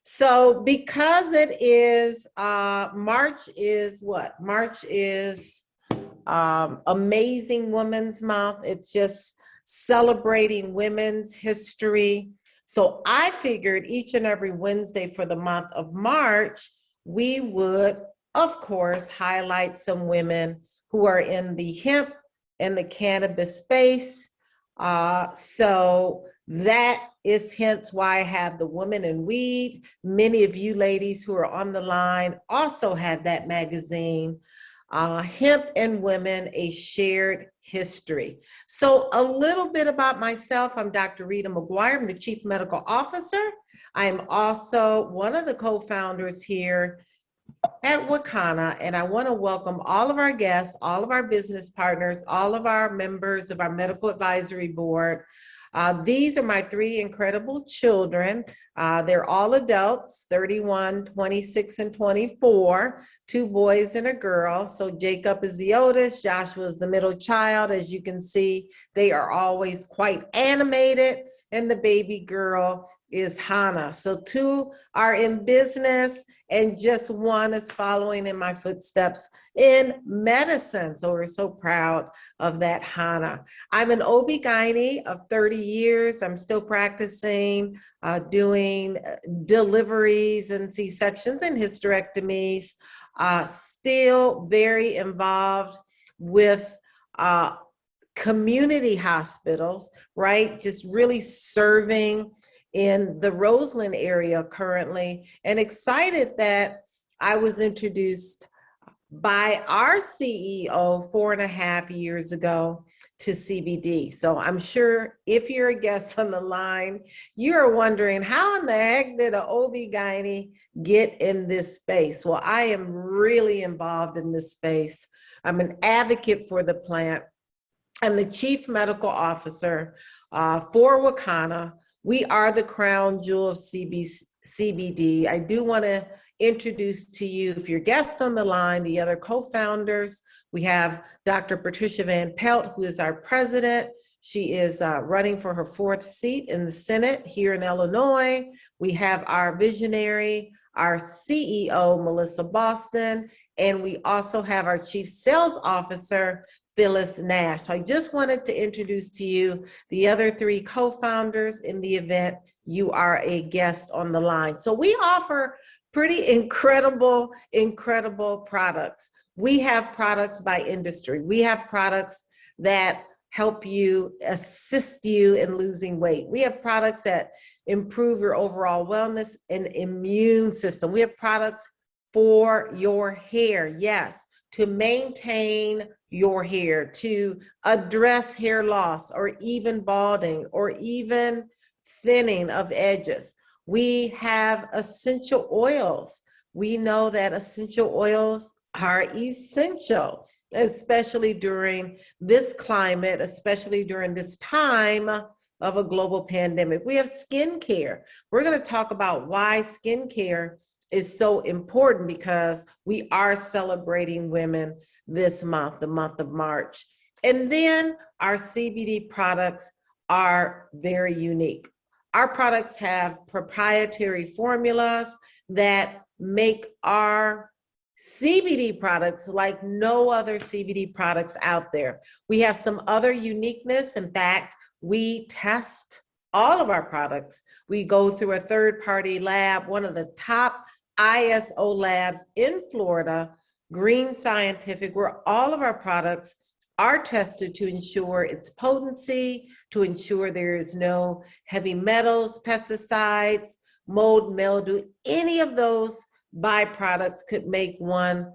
So because it is, March is what? March is Amazing Women's Month. It's just celebrating women's history. So I figured each and every Wednesday for the month of March, we would, of course, highlight some women who are in the hemp and the cannabis space. So that is hence why I have the Women in Weed. Many of you ladies who are on the line also have that magazine. Hemp and Women, a Shared History. So a little bit about myself. I'm Dr. Rita McGuire. I'm the Chief Medical Officer. I'm also one of the co-founders here at Wakana, and I want to welcome all of our guests, all of our business partners, all of our members of our medical advisory board. These are my three incredible children. They're all adults, 31, 26, and 24, two boys and a girl. So Jacob is the oldest, Joshua is the middle child. As you can see, they are always quite animated, and the baby girl is Hannah. So two are in business and just one is following in my footsteps in medicine. So we're so proud of that, Hannah. I'm an OB-GYN of 30 years. I'm still practicing, doing deliveries and C-sections and hysterectomies, still very involved with community hospitals, right? Just really serving in the Roseland area currently, and excited that I was introduced by our CEO 4.5 years ago to CBD. So I'm sure if you're a guest on the line, you're wondering, how in the heck did an OB-GYN get in this space? Well, I am really involved in this space. I'm an advocate for the plant. I'm the Chief Medical Officer for Wakana. We are the crown jewel of CBD. I do want to introduce to you, if you're guest on the line, the other co-founders. We have Dr. Patricia Van Pelt, who is our president. She is running for her 4th seat in the Senate here in Illinois. We have our visionary, our CEO, Melissa Boston, and we also have our Chief Sales Officer, Phyllis Nash. So I just wanted to introduce to you the other 3 co-founders in the event you are a guest on the line. So we offer pretty incredible products. We have products by industry. We have products that help you, assist you in losing weight. We have products that improve your overall wellness and immune system. We have products for your hair, yes, to maintain your hair, to address hair loss or even balding or even thinning of edges. We have essential oils. We know that essential oils are essential, especially during this climate, especially during this time of a global pandemic. We have skincare. We're going to talk about why skincare is so important, because we are celebrating women this month, the month of March. And then our CBD products are very unique. Our products have proprietary formulas that make our CBD products like no other CBD products out there. We have some other uniqueness. In fact, we test all of our products. We go through a third-party lab, one of the top ISO labs in Florida, Green Scientific, where all of our products are tested to ensure its potency, to ensure there is no heavy metals, pesticides, mold, mildew. Any of those byproducts could make one,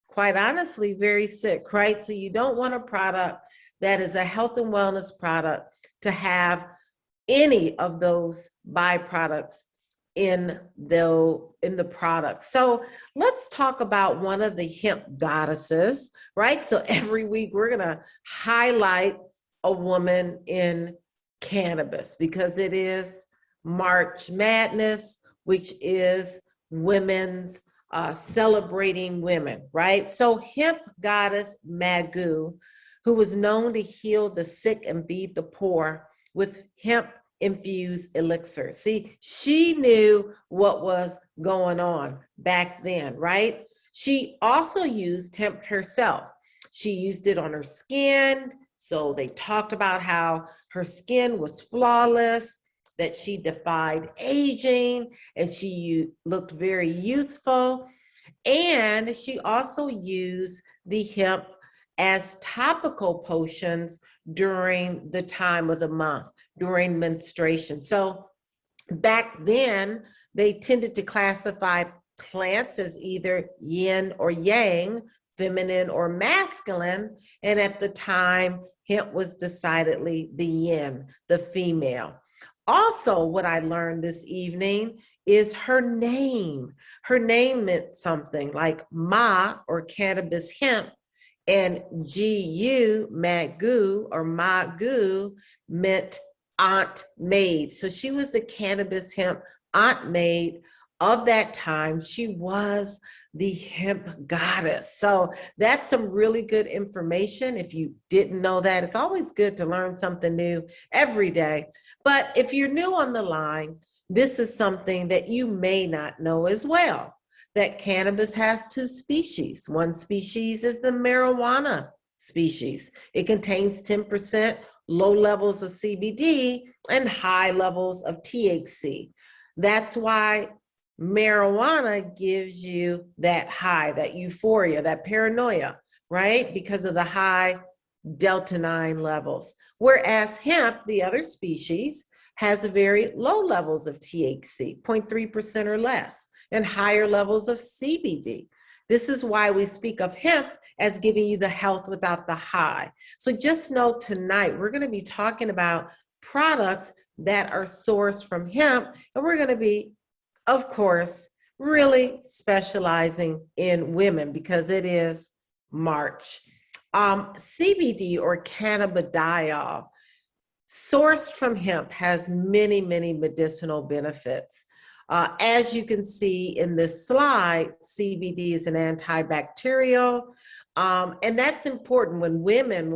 quite honestly, very sick, right? So you don't want a product that is a health and wellness product to have any of those byproducts in the product. So let's talk about one of the hemp goddesses, right? So every week we're gonna highlight a woman in cannabis, because it is March Madness, which is women's celebrating women, right? So hemp goddess Magoo, who was known to heal the sick and feed the poor with hemp infused elixir. See, she knew what was going on back then, right? She also used hemp herself. She used it on her skin. So they talked about how her skin was flawless, that she defied aging, and she looked very youthful. And she also used the hemp as topical potions during the time of the month, during menstruation. So back then, they tended to classify plants as either yin or yang, feminine or masculine. And at the time, hemp was decidedly the yin, the female. Also, what I learned this evening is her name. Her name meant something like Ma, or cannabis hemp, and Gu, Magu, or Magu, meant aunt maid. So she was the cannabis hemp aunt maid of that time. She was the hemp goddess. So that's some really good information. If you didn't know that, it's always good to learn something new every day. But if you're new on the line, this is something that you may not know as well, that cannabis has two species. One species is the marijuana species. It contains 10% low levels of CBD and high levels of THC. That's why marijuana gives you that high, that euphoria, that paranoia, right? Because of the high Delta 9 levels. Whereas hemp, the other species, has very low levels of THC, 0.3% or less, and higher levels of CBD. This is why we speak of hemp as giving you the health without the high. So just know tonight, we're going to be talking about products that are sourced from hemp, and we're going to be, of course, really specializing in women because it is March. CBD, or cannabidiol, sourced from hemp, has many, many medicinal benefits. As you can see in this slide, CBD is an antibacterial, and that's important when women,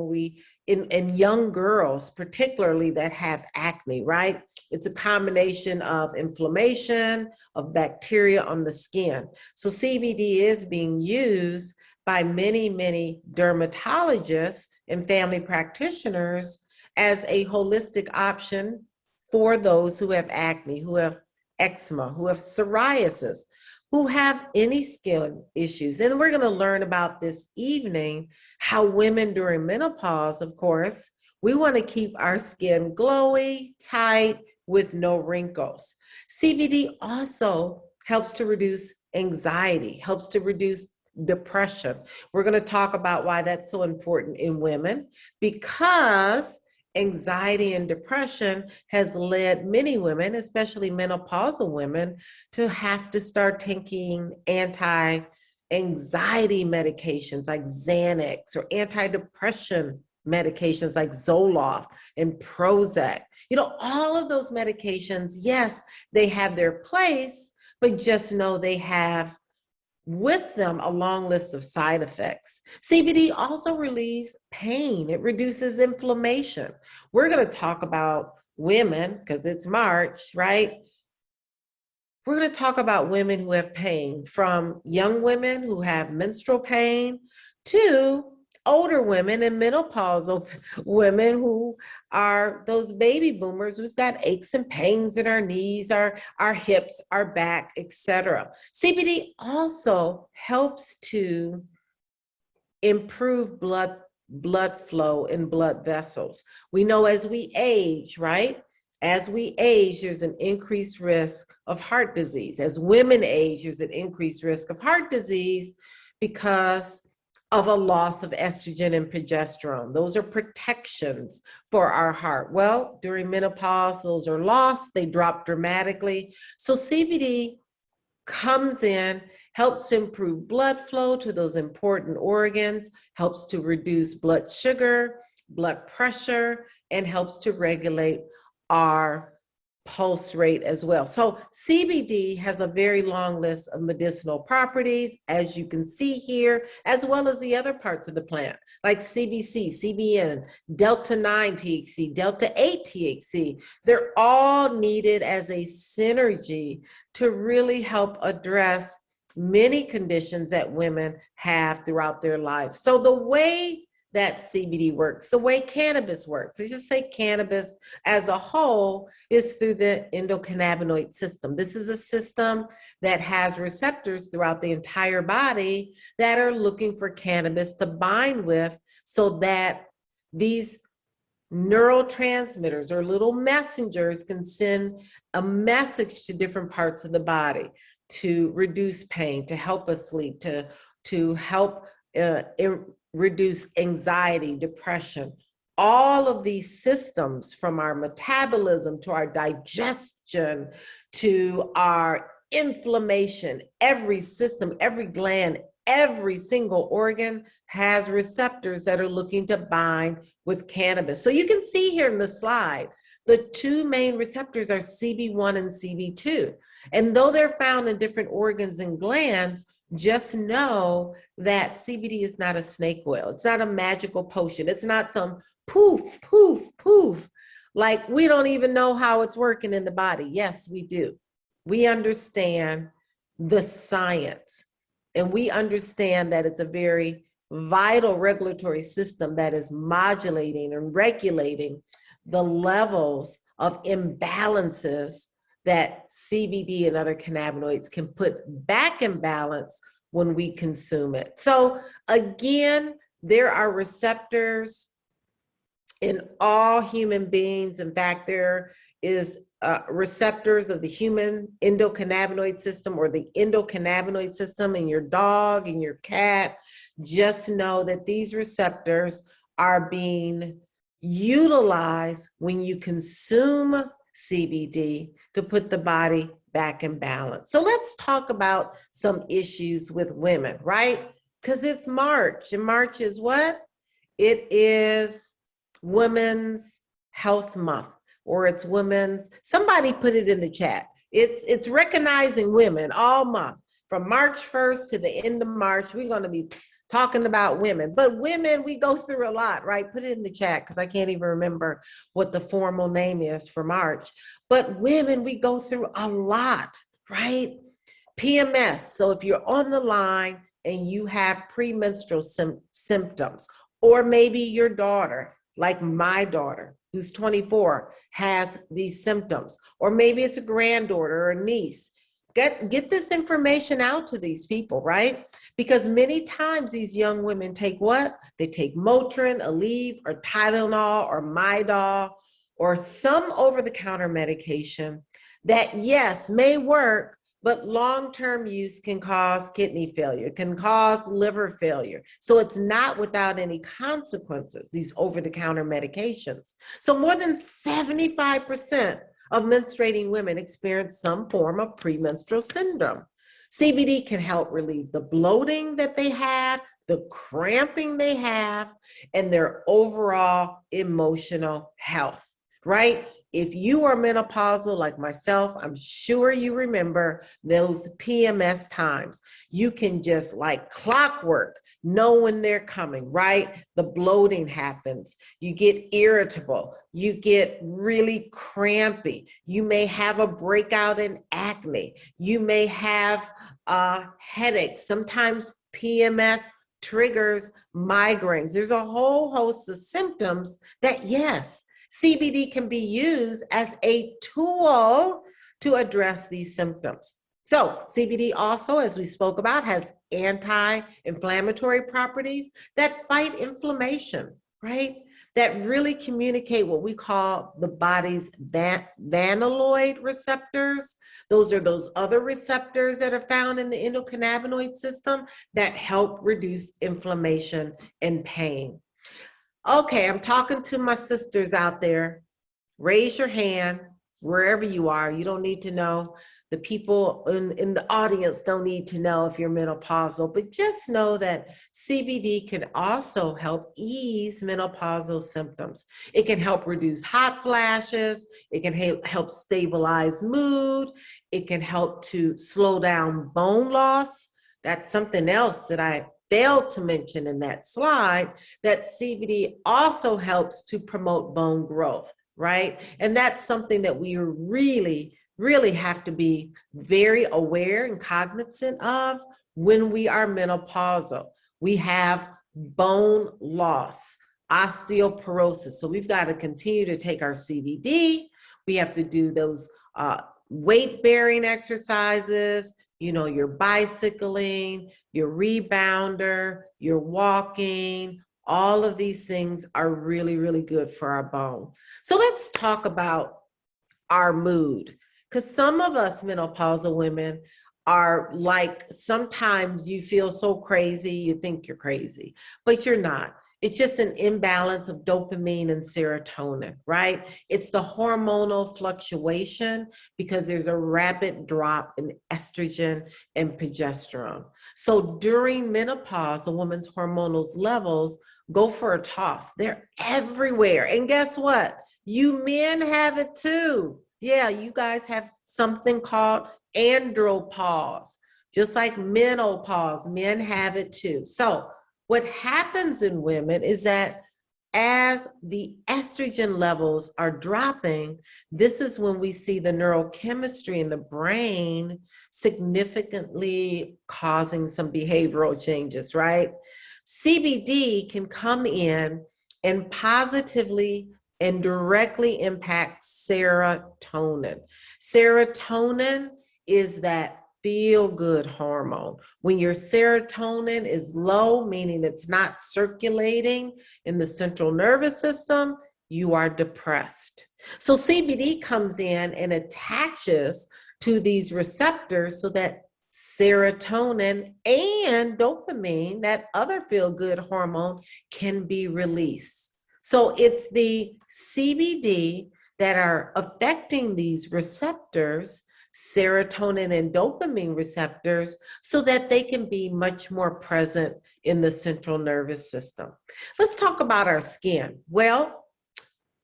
in young girls, particularly that have acne, right? It's a combination of inflammation, of bacteria on the skin. So CBD is being used by many, many dermatologists and family practitioners as a holistic option for those who have acne, who have eczema, who have psoriasis, who have any skin issues. And we're going to learn about this evening how women during menopause, of course, we want to keep our skin glowy, tight, with no wrinkles. CBD also helps to reduce anxiety, helps to reduce depression. We're going to talk about why that's so important in women, because anxiety and depression has led many women, especially menopausal women, to have to start taking anti-anxiety medications like Xanax, or antidepressant medications like Zoloft and Prozac. You know, all of those medications, yes, they have their place, but just know they have with them a long list of side effects. CBD also relieves pain. It reduces inflammation. We're going to talk about women, because it's March, right? We're going to talk about women who have pain, from young women who have menstrual pain to older women and menopausal women who are those baby boomers. We've got aches and pains in our knees, our hips, our back, etc. CBD also helps to improve blood flow in blood vessels. We know as we age, right? As we age, there's an increased risk of heart disease. As women age, there's an increased risk of heart disease because of a loss of estrogen and progesterone. Those are protections for our heart. Well, during menopause, those are lost. They drop dramatically. So CBD comes in, helps to improve blood flow to those important organs, helps to reduce blood sugar, blood pressure, and helps to regulate our pulse rate as well. So CBD has a very long list of medicinal properties, as you can see here, as well as the other parts of the plant, like CBC, CBN, Delta-9 THC, Delta-8 THC. They're all needed as a synergy to really help address many conditions that women have throughout their life. So the way that CBD works, the way cannabis works, let's just say cannabis as a whole, is through the endocannabinoid system. This is a system that has receptors throughout the entire body that are looking for cannabis to bind with, so that these neurotransmitters or little messengers can send a message to different parts of the body to reduce pain, to help us sleep, to help reduce anxiety, depression. All of these systems, from our metabolism to our digestion to our inflammation, every system, every gland, every single organ has receptors that are looking to bind with cannabis. So you can see here in the slide, the two main receptors are CB1 and CB2. And though they're found in different organs and glands, just know that CBD is not a snake oil. It's not a magical potion. It's not some poof, poof, poof. Like, we don't even know how it's working in the body. Yes, we do. We understand the science, and we understand that it's a very vital regulatory system that is modulating and regulating the levels of imbalances that CBD and other cannabinoids can put back in balance when we consume it. So again, there are receptors in all human beings. In fact, there is receptors of the human endocannabinoid system, or the endocannabinoid system, in your dog and your cat. Just know that these receptors are being utilized when you consume CBD to put the body back in balance. So let's talk about some issues with women, right? Because it's March, and March is what? It is Women's Health Month, or it's women's, somebody put it in the chat. It's recognizing women all month. From March 1st to the end of March, we're going to be talking about women. But women, we go through a lot, right? Put it in the chat, because I can't even remember what the formal name is for March. But women, we go through a lot, right? PMS. So if you're on the line and you have premenstrual symptoms, or maybe your daughter, like my daughter, who's 24, has these symptoms, or maybe it's a granddaughter or a niece. Get this information out to these people, right? Because many times these young women take what? They take Motrin, Aleve, or Tylenol, or Midol, or some over-the-counter medication that, yes, may work, but long-term use can cause kidney failure, can cause liver failure. So it's not without any consequences, these over-the-counter medications. So more than 75% of menstruating women experience some form of premenstrual syndrome. CBD can help relieve the bloating that they have, the cramping they have, and their overall emotional health, right? If you are menopausal like myself, I'm sure you remember those PMS times. You can just, like clockwork, know when they're coming, right? The bloating happens. You get irritable. You get really crampy. You may have a breakout in acne. You may have headaches. Sometimes PMS triggers migraines. There's a whole host of symptoms that, yes, CBD can be used as a tool to address these symptoms. So CBD also, as we spoke about, has anti-inflammatory properties that fight inflammation, right? That really communicate what we call the body's vanilloid receptors. Those are those other receptors that are found in the endocannabinoid system that help reduce inflammation and pain. Okay, I'm talking to my sisters out there. Raise your hand wherever you are. You don't need to know The people in the audience don't need to know if you're menopausal, but just know that CBD can also help ease menopausal symptoms. It can help reduce hot flashes. It can help stabilize mood. It can help to slow down bone loss. That's something else that I failed to mention in that slide, that CBD also helps to promote bone growth, right? And that's something that we really, really have to be very aware and cognizant of when we are menopausal. We have bone loss, osteoporosis. So we've got to continue to take our CBD. We have to do those weight-bearing exercises, your bicycling, your rebounder, your walking. All of these things are really, really good for our bone. So let's talk about our mood, because some of us menopausal women are like, sometimes you feel so crazy, you think you're crazy, but you're not. It's just an imbalance of dopamine and serotonin, right? It's the hormonal fluctuation because there's a rapid drop in estrogen and progesterone. So during menopause, a woman's hormonal levels go for a toss. They're everywhere. And guess what? You men have it too. Yeah, you guys have something called andropause. Just like menopause, men have it too. So what happens in women is that as the estrogen levels are dropping, this is when we see the neurochemistry in the brain significantly causing some behavioral changes, right? CBD can come in and positively and directly impact serotonin. Serotonin is that feel-good hormone. When your serotonin is low, meaning it's not circulating in the central nervous system, you are depressed. So CBD comes in and attaches to these receptors so that serotonin and dopamine, that other feel-good hormone, can be released. So it's the CBD that are affecting these receptors, serotonin and dopamine receptors, so that they can be much more present in the central nervous system. Let's talk about our skin. Well,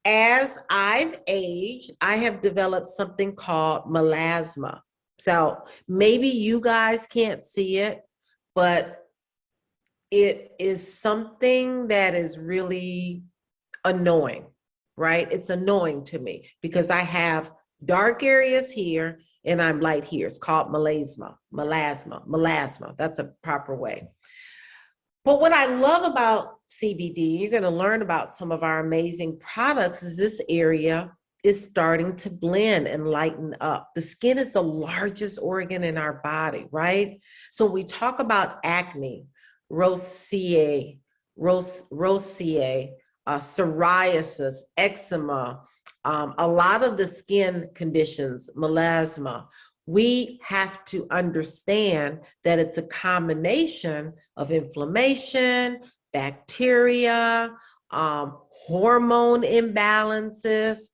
as I've aged, I have developed something called melasma. So maybe you guys can't see it, but it is something that is really annoying, right? It's annoying to me because I have dark areas here and I'm light here. It's called melasma. That's a proper way. But what I love about CBD, you're going to learn about some of our amazing products, is this area is starting to blend and lighten up. The skin is the largest organ in our body, right? So we talk about acne, rosacea, psoriasis, eczema, a lot of the skin conditions, melasma. We have to understand that it's a combination of inflammation, bacteria, hormone imbalances,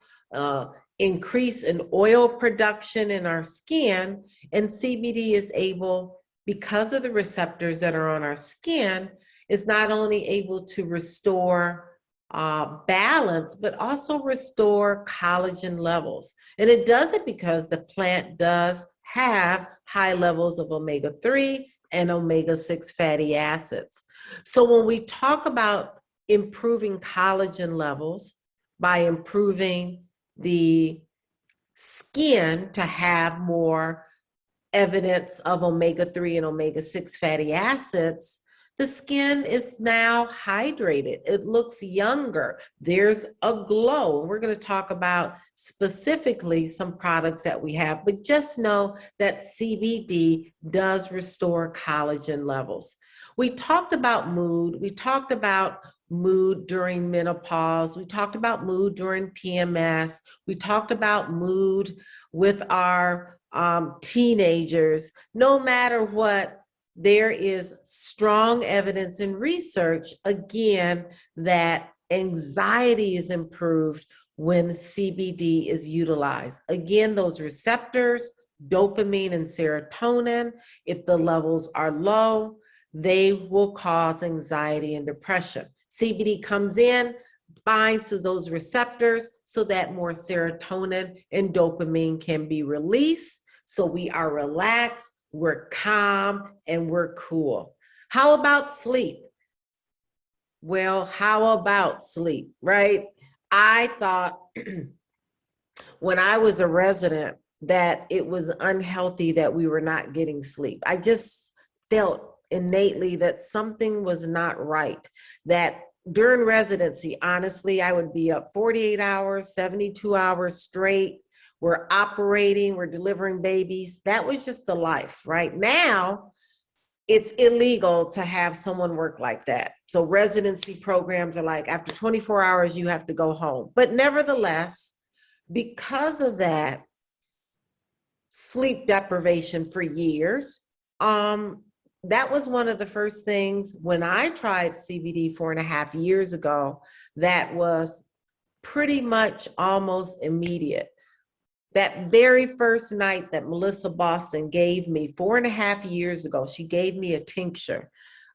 increase in oil production in our skin, and CBD is able, because of the receptors that are on our skin, is not only able to restore balance, but also restore collagen levels. And it does it because the plant does have high levels of omega-3 and omega-6 fatty acids. So when we talk about improving collagen levels by improving the skin to have more evidence of omega-3 and omega-6 fatty acids, the skin is now hydrated. It looks younger. There's a glow. We're going to talk about specifically some products that we have, but just know that CBD does restore collagen levels. We talked about mood. We talked about mood during menopause. We talked about mood during PMS. We talked about mood with our teenagers. No matter what, there is strong evidence in research, again, that anxiety is improved when CBD is utilized. Again, those receptors dopamine and serotonin. If the levels are low, they will cause anxiety and depression. CBD comes in, binds to those receptors so that more serotonin and dopamine can be released. So we are relaxed, we're calm, and we're cool. How about sleep? Well, how about sleep, right? I thought when I was a resident that it was unhealthy that we were not getting sleep. I just felt innately that something was not right, that during residency, honestly, I would be up 48 hours, 72 hours straight. We're operating, we're delivering babies. That was just the life. Right now, it's illegal to have someone work like that. So residency programs are like, after 24 hours, you have to go home. But nevertheless, because of that sleep deprivation for years, that was one of the first things when I tried CBD 4.5 years ago, that was pretty much almost immediate. That very first night that Melissa Boston gave me 4.5 years ago, she gave me a tincture.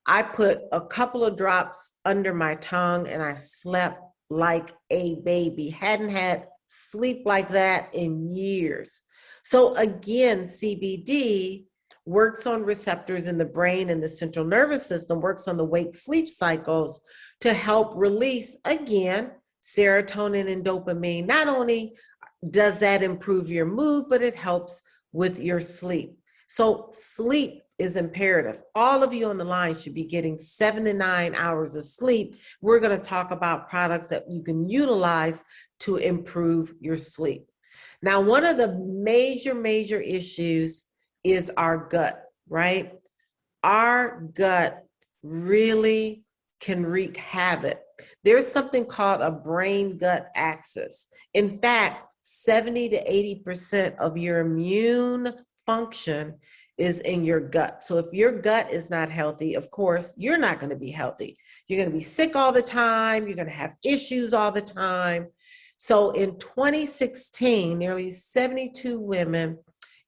I put a couple of drops under my tongue and I slept like a baby. Hadn't had sleep like that in years. So again, CBD works on receptors in the brain and the central nervous system, works on the wake sleep cycles to help release, again, serotonin and dopamine. Not only does that improve your mood, but it helps with your sleep. So sleep is imperative. All of you on the line should be getting 7 to 9 hours of sleep. We're going to talk about products that you can utilize to improve your sleep. Now, one of the major issues is our gut, right? Our gut really can wreak havoc. There's something called a brain-gut axis. In fact, 70 to 80% of your immune function is in your gut. So if your gut is not healthy, of course, you're not going to be healthy. You're going to be sick all the time. You're going to have issues all the time. So in 2016, nearly 72 women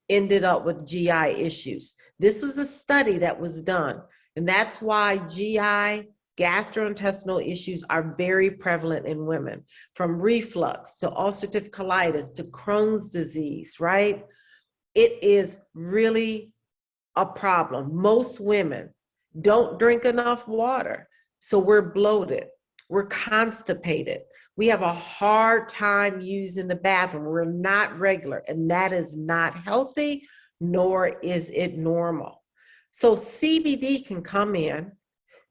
ended up with GI issues. This was a study that was done, and that's why GI, gastrointestinal issues, are very prevalent in women, from reflux to ulcerative colitis to Crohn's disease, right? It is really a problem. Most women don't drink enough water, so we're bloated, we're constipated, we have a hard time using the bathroom, we're not regular, and that is not healthy, nor is it normal. So CBD can come in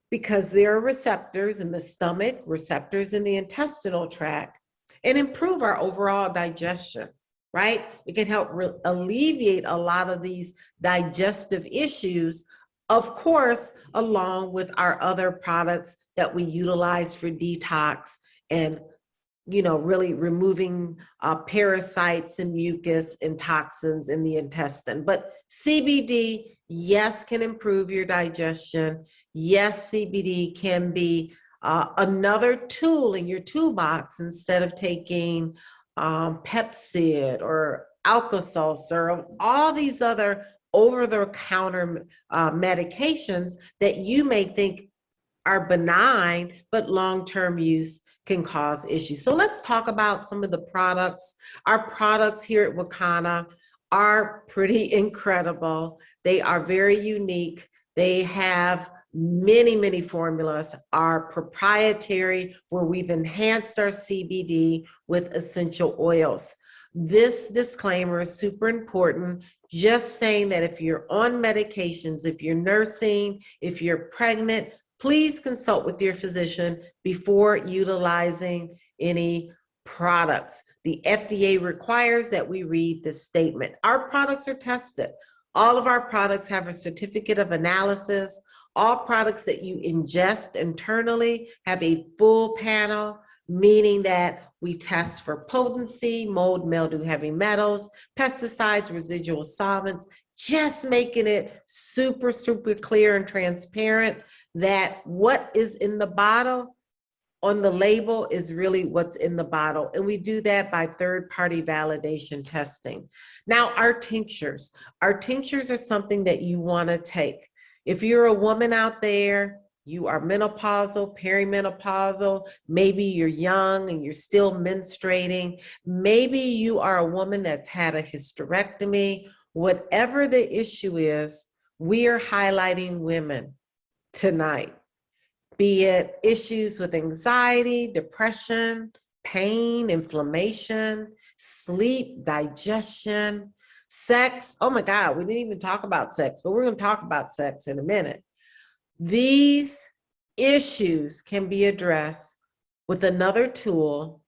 because there are receptors in the stomach, receptors in the intestinal tract, and improve our overall digestion, right? It can help alleviate a lot of these digestive issues, of course, along with our other products that we utilize for detox and really removing parasites and mucus and toxins in the intestine. But CBD, yes, can improve your digestion. Yes, CBD can be another tool in your toolbox instead of taking Pepcid or Alka-Seltzer or all these other over-the-counter medications that you may think are benign, but long-term use can cause issues. So let's talk about some of the products. Our products here at Wakana are pretty incredible. They are very unique. They have many formulas, are proprietary, where we've enhanced our CBD with essential oils. This disclaimer is super important. Just saying that if you're on medications, if you're nursing, if you're pregnant, please consult with your physician before utilizing any products. The FDA requires that we read this statement. Our products are tested. All of our products have a certificate of analysis. All products that you ingest internally have a full panel, meaning that we test for potency, mold, mildew, heavy metals, pesticides, residual solvents, just making it super clear and transparent that what is in the bottle on the label is really what's in the bottle. And we do that by third-party validation testing. Now, our tinctures are something that you want to take. If you're a woman out there, you are menopausal, perimenopausal, maybe you're young and you're still menstruating, maybe you are a woman that's had a hysterectomy, whatever the issue is, we are highlighting women tonight. Be it issues with anxiety, depression, pain, inflammation, sleep, digestion, sex. Oh my God, we didn't even talk about sex, but we're going to talk about sex in a minute. These issues can be addressed with another tool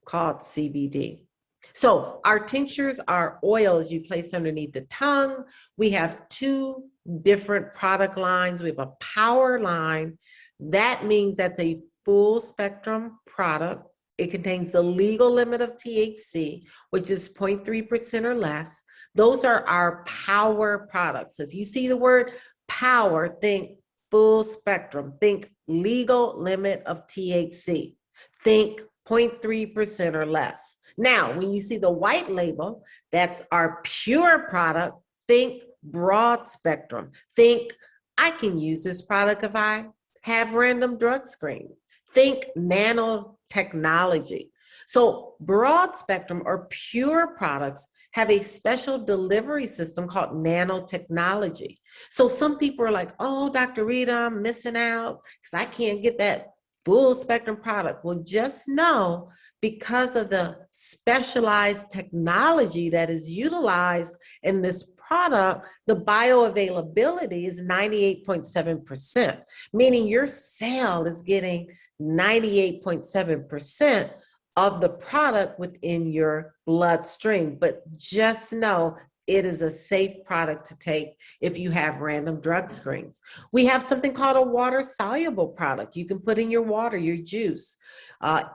called CBD. So our tinctures are oils you place underneath the tongue. We have two different product lines. We have a power line. That means that's a full spectrum product. It contains the legal limit of THC, which is 0.3% or less. Those are our power products. So if you see the word power, think full spectrum, think legal limit of THC, think 0.3% or less. Now, when you see the white label, that's our pure product, think broad spectrum. Think, I can use this product if I have random drug screen. Think nanotechnology. So broad spectrum or pure products have a special delivery system called nanotechnology. So some people are like, oh, Dr. Rita, I'm missing out because I can't get that full spectrum product. Well, just know because of the specialized technology that is utilized in this product, the bioavailability is 98.7%, meaning your cell is getting 98.7% of the product within your bloodstream. But just know it is a safe product to take if you have random drug screens. We have something called a water-soluble product. You can put in your water, your juice,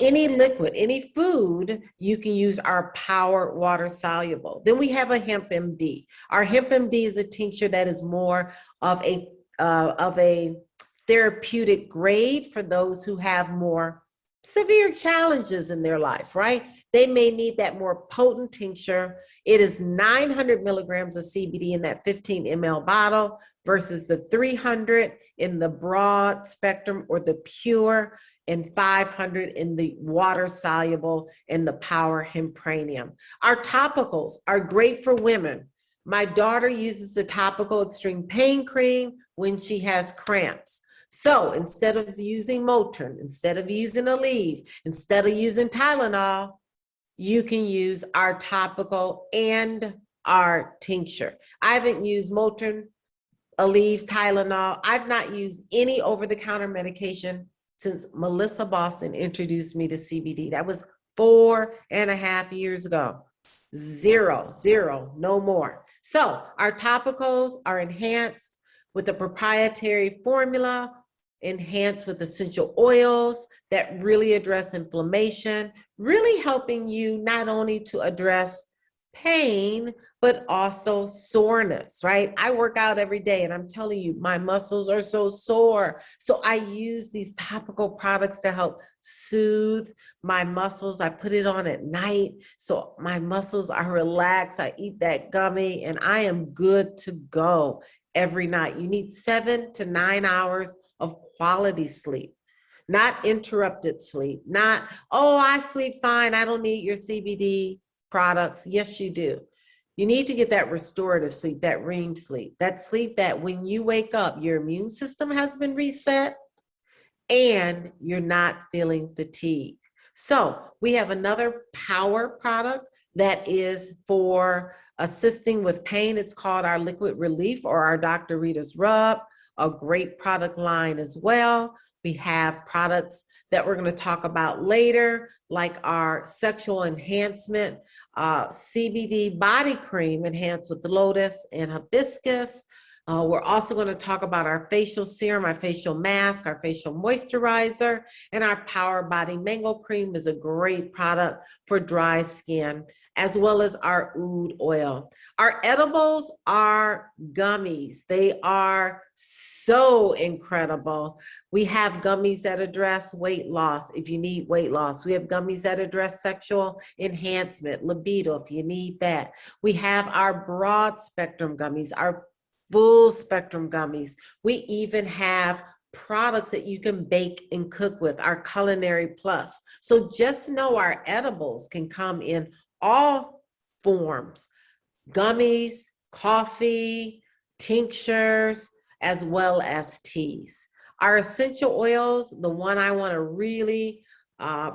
any liquid, any food, you can use our power water-soluble. Then we have a hemp MD. Our hemp MD is a tincture that is more of a therapeutic grade for those who have more severe challenges in their life, right? They may need that more potent tincture. It is 900 milligrams of CBD in that 15 ml bottle versus the 300 in the broad spectrum or the pure and 500 in the water soluble and the power hempranium. Our topicals are great for women. My daughter uses the topical extreme pain cream when she has cramps. So instead of using Motrin, instead of using Aleve, instead of using Tylenol, you can use our topical and our tincture. I haven't used Motrin, Aleve, Tylenol. I've not used any over-the-counter medication since Melissa Boston introduced me to CBD. That was 4.5 years ago. Zero, no more. So our topicals are enhanced with a proprietary formula, enhanced with essential oils that really address inflammation, really helping you not only to address pain, but also soreness, right? I work out every day and I'm telling you, my muscles are so sore. So I use these topical products to help soothe my muscles. I put it on at night so my muscles are relaxed. I eat that gummy and I am good to go every night. You need 7 to 9 hours of quality sleep, not interrupted sleep, not, oh, I sleep fine, I don't need your CBD products. Yes, you do. You need to get that restorative sleep, that REM sleep, that sleep that when you wake up, your immune system has been reset and you're not feeling fatigued. So we have another power product that is for assisting with pain. It's called our Liquid Relief or our Dr. Rita's Rub, a great product line as well. We have products that we're going to talk about later, like our sexual enhancement, CBD body cream enhanced with lotus and hibiscus. We're also going to talk about our facial serum, our facial mask, our facial moisturizer, and our Power Body Mango Cream is a great product for dry skin as well as our oud oil. Our edibles are gummies. They are so incredible. We have gummies that address weight loss if you need weight loss. We have gummies that address sexual enhancement, libido if you need that. We have our broad spectrum gummies, our full spectrum gummies. We even have products that you can bake and cook with, our culinary plus. So just know our edibles can come in all forms: gummies, coffee, tinctures, as well as teas. Our essential oils, the one I want to really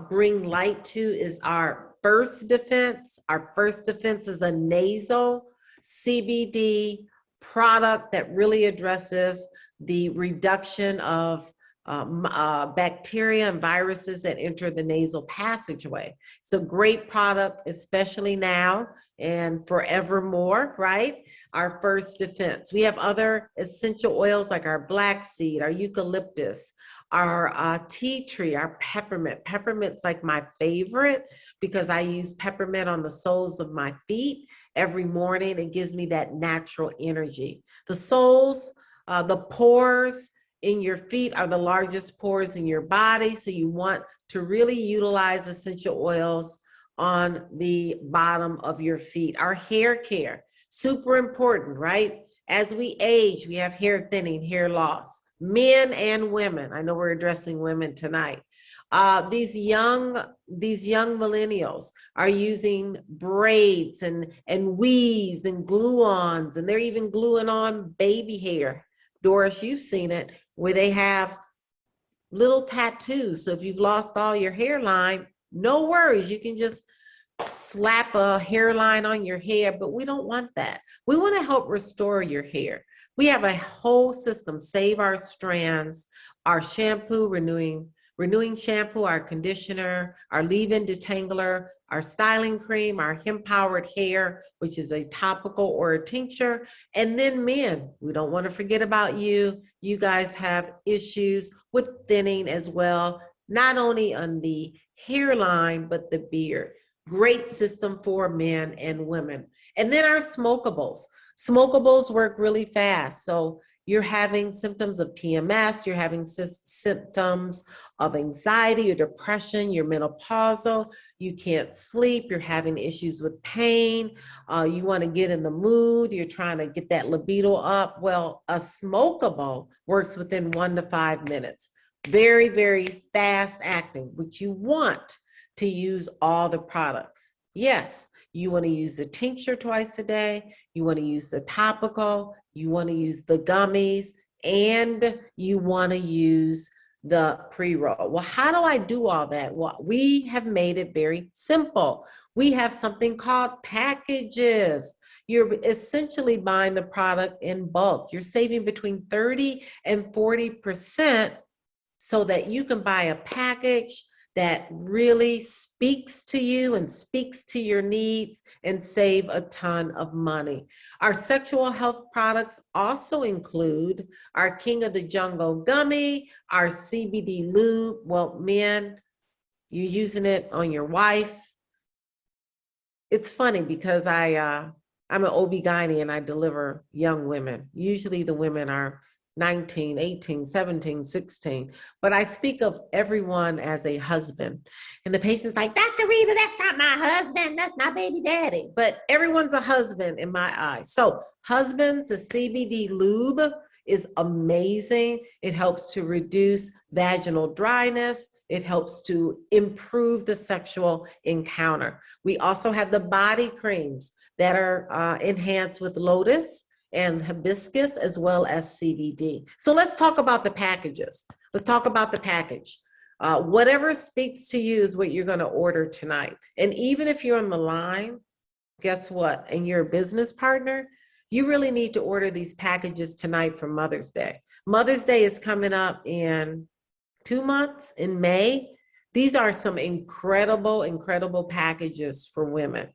bring light to is our First Defense. Our First Defense is a nasal CBD product that really addresses the reduction of bacteria and viruses that enter the nasal passageway. It's a great product, especially now and forevermore, right? Our First Defense. We have other essential oils like our black seed, our eucalyptus, our tea tree, our peppermint. Peppermint's like my favorite because I use peppermint on the soles of my feet every morning. It gives me that natural energy. The soles, the pores in your feet are the largest pores in your body. So you want to really utilize essential oils on the bottom of your feet. Our hair care, super important, right? As we age, we have hair thinning, hair loss, men and women. I know we're addressing women tonight. These young millennials are using braids and weaves and glue-ons, and they're even gluing on baby hair. Doris, you've seen it, where they have little tattoos. So if you've lost all your hairline, no worries. You can just slap a hairline on your hair, but we don't want that. We want to help restore your hair. We have a whole system: Save Our Strands, our shampoo, renewing shampoo, our conditioner, our leave-in detangler, our styling cream, our hemp-powered hair, which is a topical or a tincture. And then men, we don't want to forget about you. You guys have issues with thinning as well, not only on the hairline, but the beard. Great system for men and women. And then our smokables. Smokables work really fast. So you're having symptoms of PMS, you're having symptoms of anxiety or depression, you're menopausal, you can't sleep, you're having issues with pain, you want to get in the mood, you're trying to get that libido up. Well, a smokable works within 1 to 5 minutes. Very, very fast acting, but you want to use all the products. Yes, you want to use the tincture twice a day, you want to use the topical, you want to use the gummies, and you want to use the pre-roll. Well, how do I do all that? Well, we have made it very simple. We have something called packages. You're essentially buying the product in bulk. You're saving between 30 and 40% so that you can buy a package that really speaks to you and speaks to your needs and save a ton of money. Our sexual health products also include our King of the Jungle gummy, our CBD lube. Well, men, you're using it on your wife. It's funny because I'm an OB-GYN and I deliver young women. Usually the women are 19, 18, 17, 16. But I speak of everyone as a husband. And the patient's like, Dr. Rita, that's not my husband. That's my baby daddy. But everyone's a husband in my eyes. So husbands, the CBD lube is amazing. It helps to reduce vaginal dryness. It helps to improve the sexual encounter. We also have the body creams that are enhanced with lotus and hibiscus, as well as CBD. So let's talk about the packages. Let's talk about the package. Whatever speaks to you is what you're going to order tonight. And even if you're on the line, guess what? And you're a business partner, you really need to order these packages tonight for Mother's Day. Mother's Day is coming up in 2 months, in May. These are some incredible, incredible packages for women.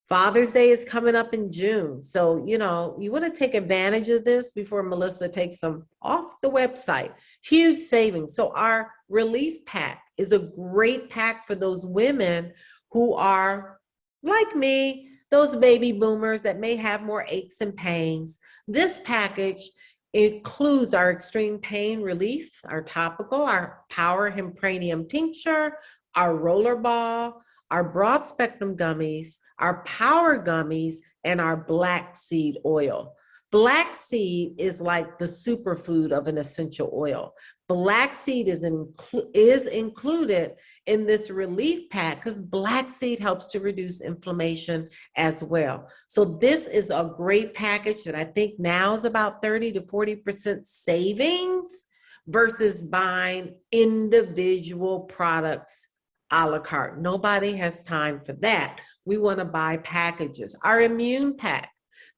Father's Day is coming up in June. So, you know, you want to take advantage of this before Melissa takes them off the website. Huge savings. So our relief pack is a great pack for those women who are like me, those baby boomers that may have more aches and pains. This package includes our extreme pain relief, our topical, our power hempranium tincture, our roller ball, our broad spectrum gummies, our power gummies, and our black seed oil. Black seed is like the superfood of an essential oil. Black seed is included in this relief pack because black seed helps to reduce inflammation as well. So this is a great package that I think now is about 30 to 40% savings versus buying individual products a la carte. Nobody has time for that. We want to buy packages. Our immune pack,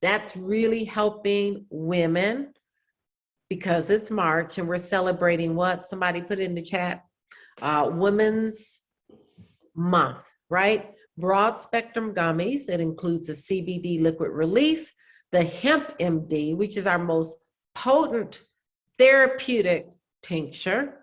that's really helping women because it's March and we're celebrating what? Somebody put in the chat. Women's Month, right? Broad spectrum gummies. It includes the CBD liquid relief, the hemp MD, which is our most potent therapeutic tincture.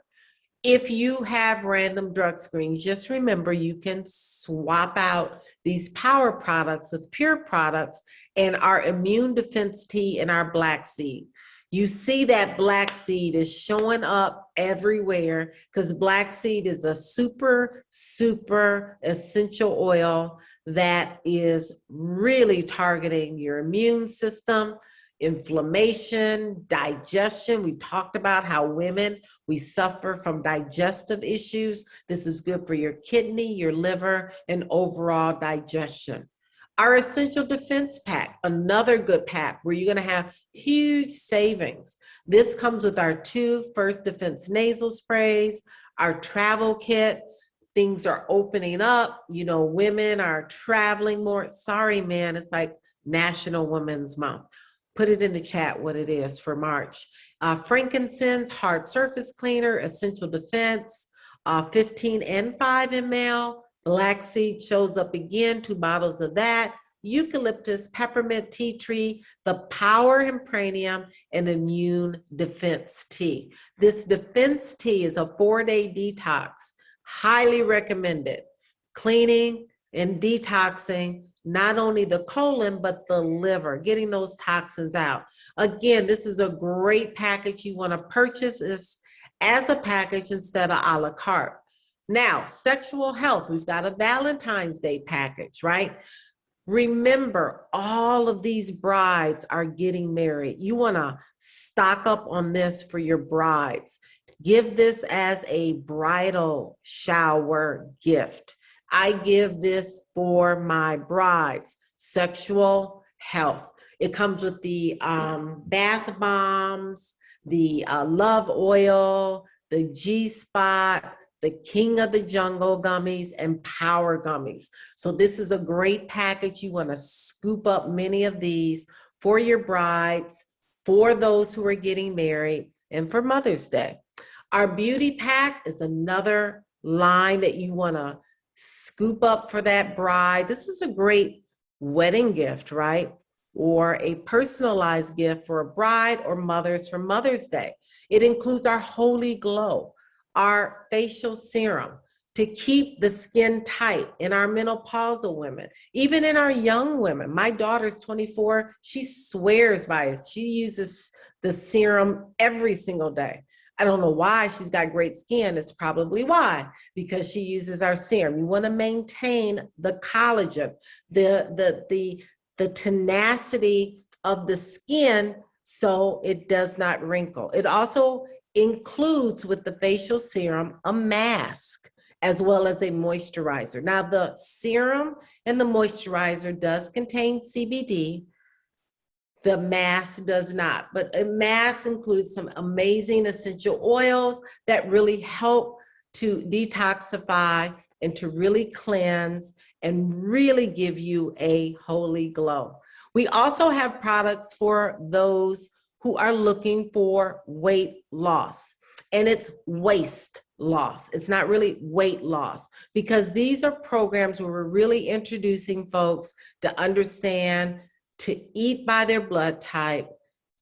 If you have random drug screens, just remember you can swap out these power products with pure products and our immune defense tea and our black seed. You see that black seed is showing up everywhere because black seed is a super, super essential oil that is really targeting your immune system, inflammation, digestion. We talked about how women, we suffer from digestive issues. This is good for your kidney, your liver, and overall digestion. Our Essential Defense Pack, another good pack where you're going to have huge savings. This comes with our 2 First Defense nasal sprays, our travel kit. Things are opening up. You know, women are traveling more. Sorry, man, it's like National Women's Month. Put it in the chat what it is for March. Frankincense, hard surface cleaner, Essential Defense, 15 and 5 ml. Black seed shows up again, 2 bottles of that. Eucalyptus, peppermint tea tree, the power hempranium, and immune defense tea. This defense tea is a 4-day detox, highly recommended. Cleaning and detoxing not only the colon, but the liver, getting those toxins out. Again, this is a great package. You want to purchase this as a package instead of a la carte. Now, sexual health, we've got a Valentine's Day package, right? Remember, all of these brides are getting married. You want to stock up on this for your brides. Give this as a bridal shower gift. I give this for my brides. Sexual health. It comes with the bath bombs, the love oil, the G-spot, the King of the Jungle gummies, and power gummies. So this is a great package. You want to scoop up many of these for your brides, for those who are getting married, and for Mother's Day. Our beauty pack is another line that you want to scoop up for that bride. This is a great wedding gift, right? Or a personalized gift for a bride or mothers for Mother's Day. It includes our Holy Glow, our facial serum to keep the skin tight in our menopausal women, even in our young women. My daughter's 24, she swears by it. She uses the serum every single day. I don't know why. She's got great skin. It's probably why, because she uses our serum. You want to maintain the collagen, the tenacity of the skin so it does not wrinkle. It also includes with the facial serum a mask as well as a moisturizer. Now the serum and the moisturizer does contain CBD. The mask does not, but a mask includes some amazing essential oils that really help to detoxify and to really cleanse and really give you a holy glow. We also have products for those who are looking for weight loss, and it's waist loss. It's not really weight loss, because these are programs where we're really introducing folks to understand to eat by their blood type,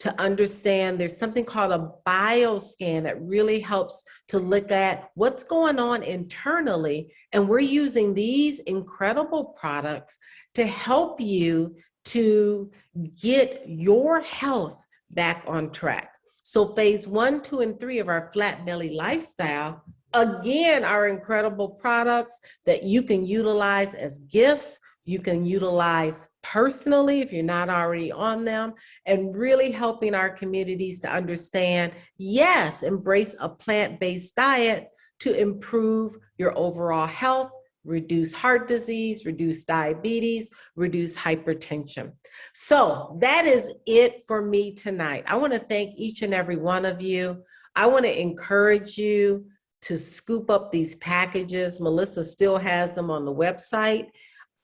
to understand. There's something called a bioscan that really helps to look at what's going on internally. And we're using these incredible products to help you to get your health back on track. So phase 1, 2, and 3 of our flat belly lifestyle, again, are incredible products that you can utilize as gifts. You can utilize personally if you're not already on them, and really helping our communities to understand, yes, embrace a plant-based diet to improve your overall health, reduce heart disease, reduce diabetes, reduce hypertension. So that is it for me tonight. I want to thank each and every one of you. I want to encourage you to scoop up these packages. Melissa still has them on the website.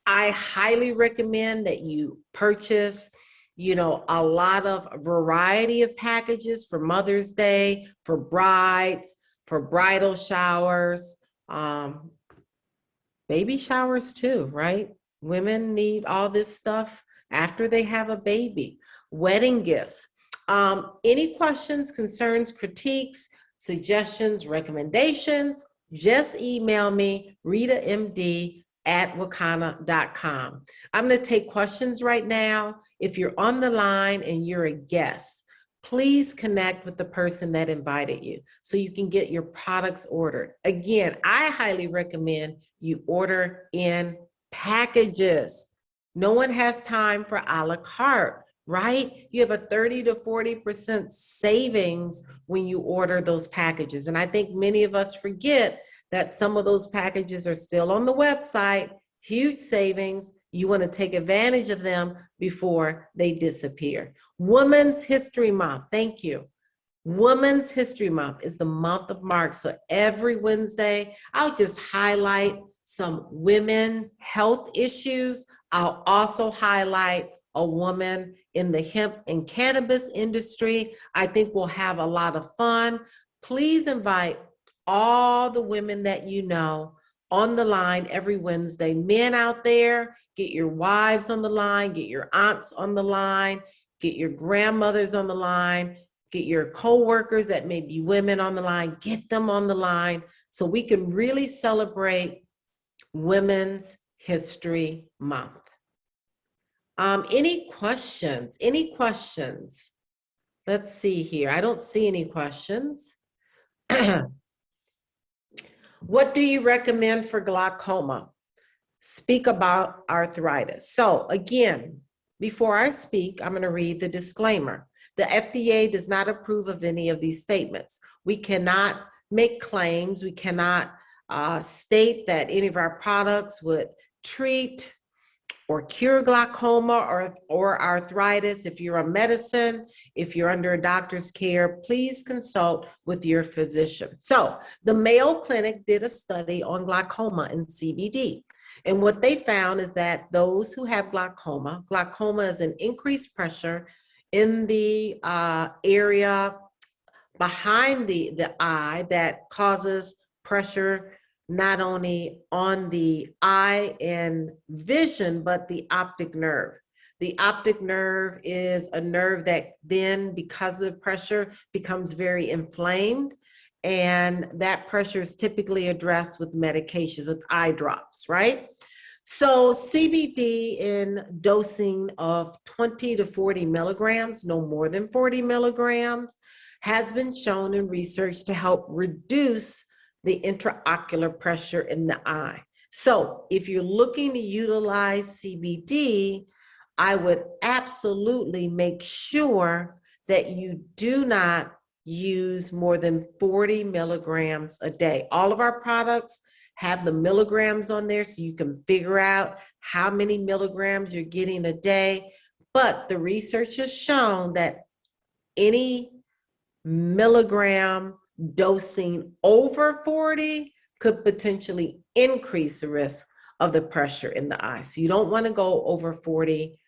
I highly recommend that you purchase, a lot of variety of packages for Mother's Day, for brides, for bridal showers, baby showers too, right? Women need all this stuff after they have a baby, wedding gifts. Any questions, concerns, critiques, suggestions, recommendations, just email me, ritamd@wakana.com. I'm going to take questions right now. If you're on the line and you're a guest, please connect with the person that invited you so you can get your products ordered. Again, I highly recommend you order in packages. No one has time for a la carte, right? You have a 30 to 40% savings when you order those packages. And I think many of us forget that some of those packages are still on the website, huge savings. You want to take advantage of them before they disappear. Women's History Month, thank you. Women's History Month is the month of March. So every Wednesday, I'll just highlight some women health issues. I'll also highlight a woman in the hemp and cannabis industry. I think we'll have a lot of fun. Please invite all the women that you know on the line every Wednesday. Men out there, get your wives on the line, get your aunts on the line, get your grandmothers on the line, get your co-workers that may be women on the line, get them on the line so we can really celebrate Women's History Month. Any questions? Any questions? Let's see here. I don't see any questions. What do you recommend for glaucoma? Speak about arthritis. So again, before I speak, I'm going to read the disclaimer. The FDA does not approve of any of these statements. We cannot make claims. We cannot state that any of our products would treat or cure glaucoma or arthritis. If you're on medicine, if you're under a doctor's care, please consult with your physician. So the Mayo Clinic did a study on glaucoma and CBD. And what they found is that those who have glaucoma is an increased pressure in the area behind the eye that causes pressure not only on the eye and vision, but the optic nerve. The optic nerve is a nerve that then, because of the pressure, becomes very inflamed. And that pressure is typically addressed with medication, with eye drops, right? So CBD in dosing of 20 to 40 milligrams, no more than 40 milligrams, has been shown in research to help reduce the intraocular pressure in the eye. So if you're looking to utilize CBD, I would absolutely make sure that you do not use more than 40 milligrams a day. All of our products have the milligrams on there so you can figure out how many milligrams you're getting a day. But the research has shown that any milligram dosing over 40 could potentially increase the risk of the pressure in the eye. So you don't want to go over 40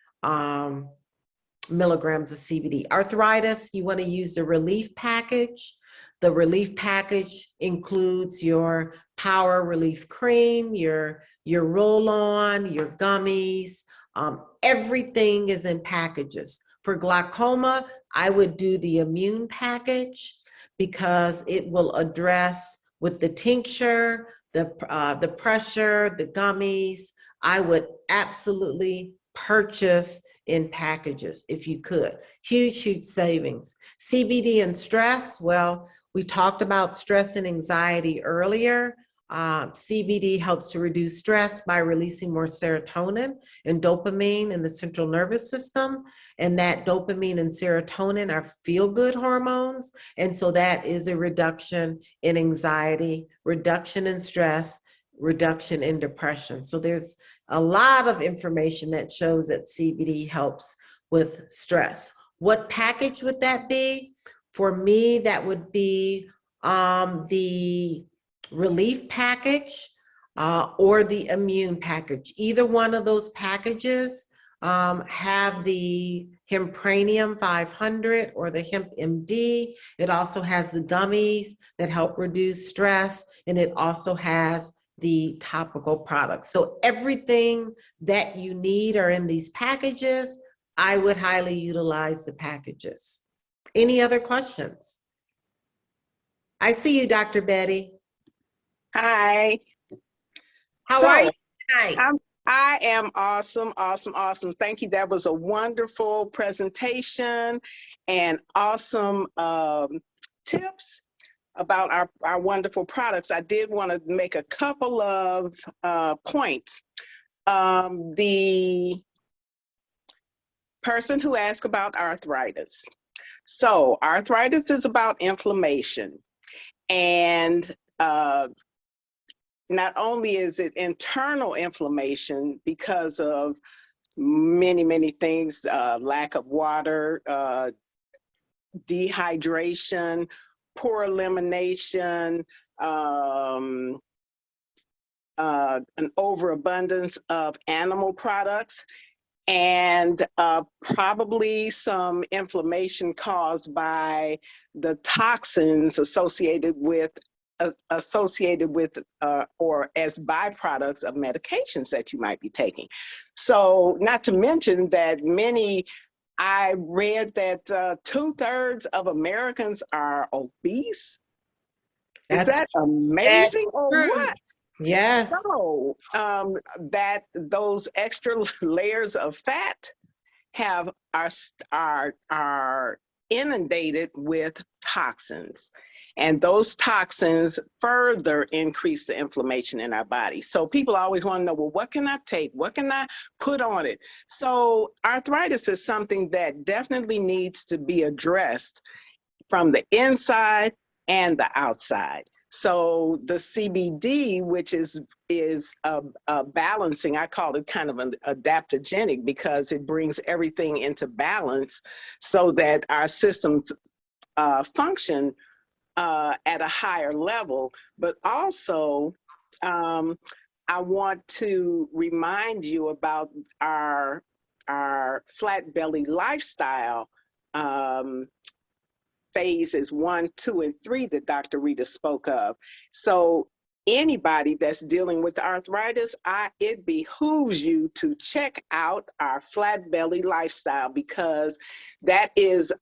milligrams of CBD. Arthritis, you want to use the relief package. The relief package includes your power relief cream, your roll-on, your gummies. Everything is in packages. For glaucoma, I would do the immune package because it will address with the tincture, the pressure, the gummies. I would absolutely purchase in packages if you could. Huge, huge savings. CBD and stress, well, we talked about stress and anxiety earlier. CBD helps to reduce stress by releasing more serotonin and dopamine in the central nervous system. And that dopamine and serotonin are feel-good hormones. And so that is a reduction in anxiety, reduction in stress, reduction in depression. So there's a lot of information that shows that CBD helps with stress. What package would that be? For me, that would be the relief package or the immune package. Either one of those packages have the Hempranium 500 or the Hemp MD. It also has the gummies that help reduce stress, and it also has the topical products. So everything that you need are in these packages. I would highly utilize the packages. Any other questions? I see you, Dr. Betty. Hi. How are you tonight? I am awesome, awesome, awesome. Thank you. That was a wonderful presentation and awesome tips about our wonderful products. I did want to make a couple of points. The person who asked about arthritis. So arthritis is about inflammation, and not only is it internal inflammation because of many, many things, lack of water, dehydration, poor elimination, an overabundance of animal products, and probably some inflammation caused by the toxins associated with or as byproducts of medications that you might be taking. So not to mention that I read that 2/3 of Americans are obese. Is that amazing or what? Yes. So that those extra layers of fat are inundated with toxins, and those toxins further increase the inflammation in our body. So people always want to know, well, what can I take? What can I put on it? So arthritis is something that definitely needs to be addressed from the inside and the outside. So the CBD, which is balancing, I call it kind of an adaptogenic, because it brings everything into balance so that our systems function at a higher level. But also, I want to remind you about our flat belly lifestyle phases 1, 2, and 3 that Dr. Rita spoke of. So anybody that's dealing with arthritis, it behooves you to check out our flat belly lifestyle, because that is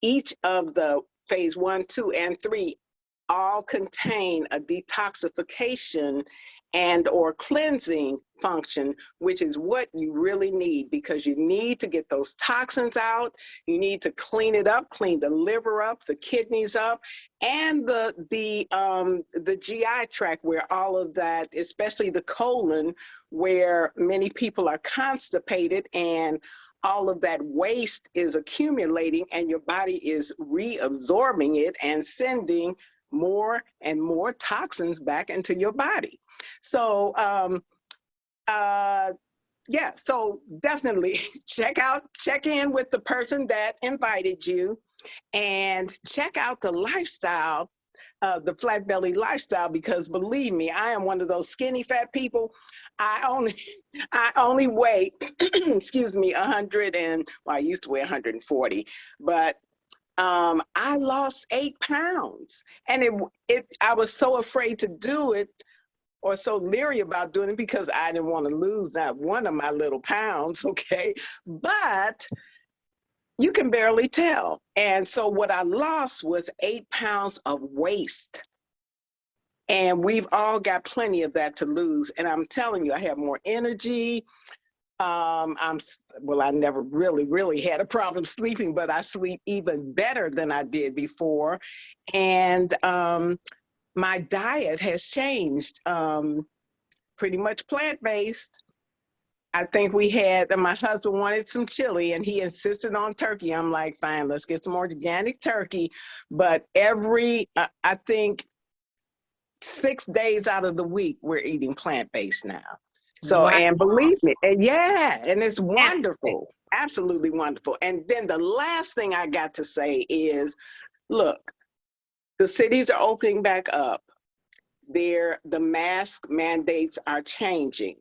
each of the phase 1, 2, and 3 all contain a detoxification and or cleansing function, which is what you really need, because you need to get those toxins out. You need to clean it up, clean the liver up, the kidneys up, and the GI tract, where all of that, especially the colon, where many people are constipated and all of that waste is accumulating, and your body is reabsorbing it and sending more and more toxins back into your body. So yeah, so definitely check in with the person that invited you, and check out the lifestyle, the flat belly lifestyle, because believe me, I am one of those skinny fat people. I only weigh, excuse me, 100 and, well, I used to weigh 140, but I lost 8 pounds, and I was so afraid to do it, or so leery about doing it, because I didn't want to lose that one of my little pounds, okay? But You can barely tell. And so what I lost was 8 pounds of waste. And we've all got plenty of that to lose. And I'm telling you, I have more energy. Well, I never really had a problem sleeping, but I sleep even better than I did before. And my diet has changed, pretty much plant-based. I think my husband wanted some chili and he insisted on turkey. I'm like, fine, let's get some organic turkey. But I think 6 days out of the week, we're eating plant-based now. So, Wow. and believe me, and yeah, and it's Fantastic. wonderful, absolutely wonderful. And then the last thing I got to say is, look, the cities are opening back up. The mask mandates are changing.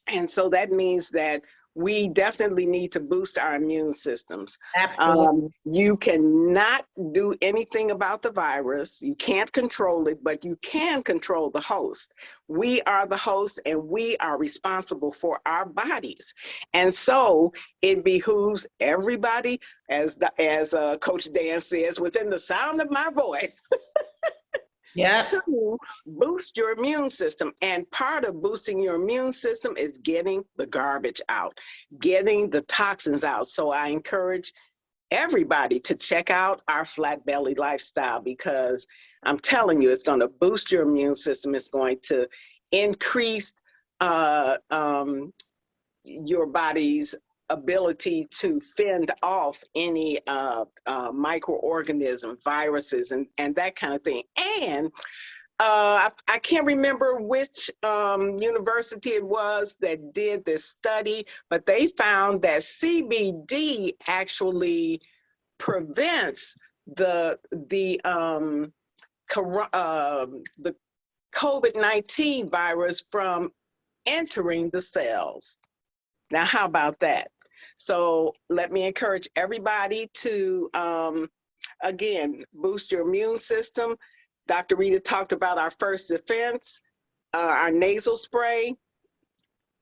And so that means that we definitely need to boost our immune systems. Absolutely. You cannot do anything about the virus. You can't control it, but you can control the host. We are the host and we are responsible for our bodies. And so it behooves everybody, as Coach Dan says, within the sound of my voice, Yeah. to boost your immune system. And part of boosting your immune system is getting the garbage out, getting the toxins out. So I encourage everybody to check out our Flat Belly Lifestyle, because I'm telling you, it's going to boost your immune system. It's going to increase your body's ability to fend off any microorganism, viruses, and that kind of thing. And I can't remember which university it was that did this study, but they found that CBD actually prevents the COVID-19 virus from entering the cells. Now, how about that? So let me encourage everybody to, again, boost your immune system. Dr. Rita talked about our first defense, our nasal spray.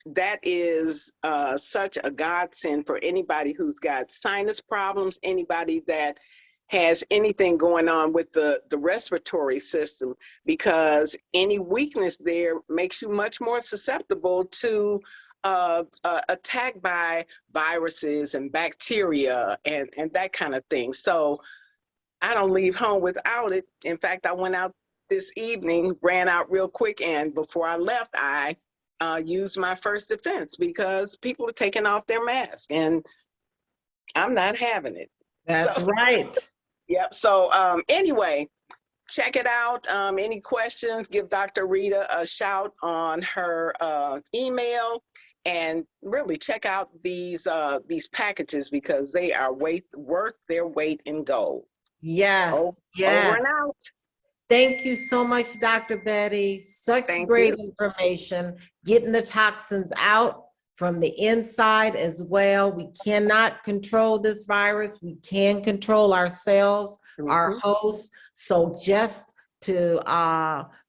That is such a godsend for anybody who's got sinus problems, anybody that has anything going on with the respiratory system, because any weakness there makes you much more susceptible to attack by viruses and bacteria and that kind of thing. So I don't leave home without it. In fact, I went out this evening, ran out real quick, and before I left, I used my first defense, because people are taking off their mask and I'm not having it. That's So, right. yep. So anyway, check it out. Any questions, give Dr. Rita a shout on her email, and really check out these packages, because they are worth their weight in gold. Yes. Over Yes. and out. Thank you so much, Dr. Betty. Such Thank great you. information, getting the toxins out from the inside as well. We cannot control this virus. We can control ourselves, our hosts. So just to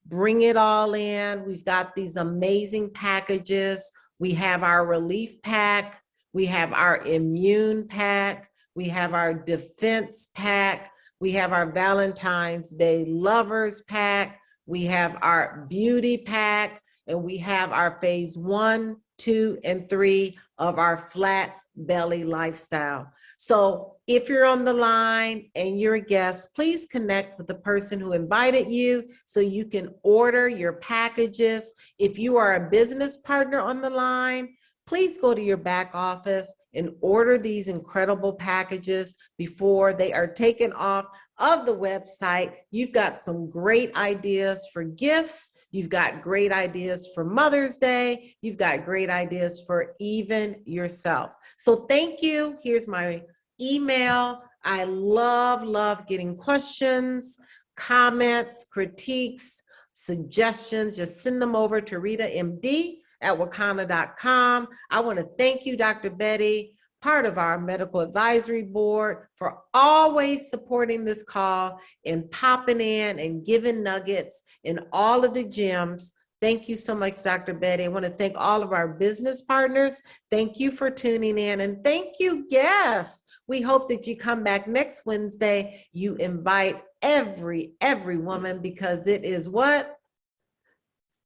bring it all in, we've got these amazing packages. We have our relief pack. We have our immune pack. We have our defense pack. We have our Valentine's Day lovers pack. We have our beauty pack, and we have our phase 1, 2, and 3 of our Flat Belly Lifestyle. So if you're on the line and you're a guest, please connect with the person who invited you so you can order your packages. If you are a business partner on the line, please go to your back office and order these incredible packages before they are taken off of the website. You've got some great ideas for gifts. You've got great ideas for Mother's Day. You've got great ideas for even yourself. So thank you. Here's my email. I love getting questions, comments, critiques, suggestions. Just send them over to RitaMD@wakanda.com. I want to thank you, Dr. Betty, part of our medical advisory board, for always supporting this call and popping in and giving nuggets and all of the gems Thank you so much, Dr. Betty. I want to thank all of our business partners. Thank you for tuning in, and thank you, guests. We hope that you come back next Wednesday. You invite every woman, because it is what?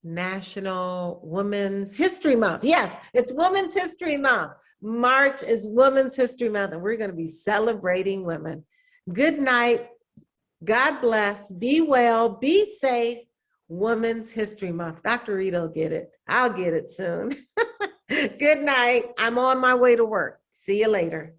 National Women's History Month. Yes, it's Women's History Month. March is Women's History Month, and we're going to be celebrating women. Good night. God bless. Be well. Be safe. Women's History Month. Dr. Rita will get it. I'll get it soon. Good night. I'm on my way to work. See you later.